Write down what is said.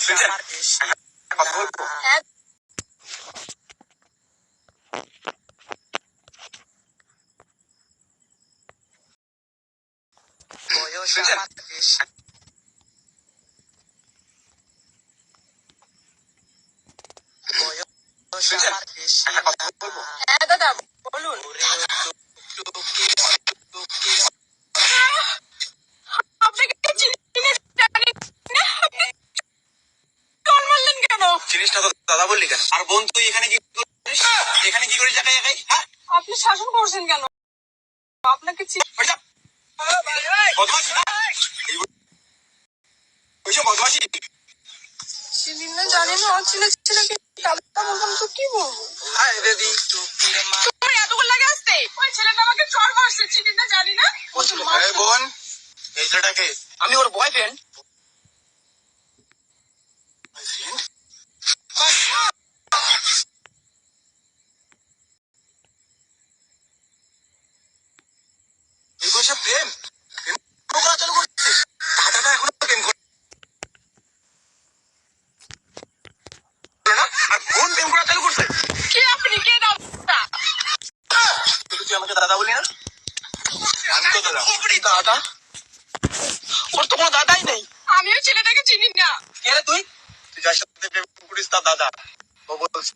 শুনছেন? কথা বলবো? শুনছেন? শুনছেন? কথা বলবো? হ্যাঁ দাদা বলুন। আপনাকে চিনি না, জানি না, আপনি চল মারলেন কেন? চিনিস না তো দাদা বললি কেন? আর বোন তুই এখানে কি করিস? এখানে কি করিস একাই একাই? হ্যাঁ? আপনি শাসন করছেন কেন? আপনাকে ওই যা। বদমাশি না? ওইসব বদমাশি। চিনি না, জানি না, অচেনা ছেলেকে দাদা বললাম তো কি বলবো? Hi baby. তোমার এতক্ষণ লাগে আসতে? ওই ছেলেটা আমাকে চড় মারছে, চিনি না, জানি না। এই বোন, এই ছেলেটাকে আমি ওর বয়ফ্রেন্ড। এই বয়সে প্রেম প্রেম করা চালু করছিস? দাদাটা এখনো প্রেম করে না, আর বোন প্রেম করা চালু করছে। কে আপনি? কে দাদা? তুই আমাকে দাদা বলি না? আমি তো দাদা। দাদা? ওর তো কোনো দাদাই নেই। আমিও ছেলেটাকে চিনি না। কে রে তুই? তুই যার সাথে প্রেম করিস তার দাদা ও বলছে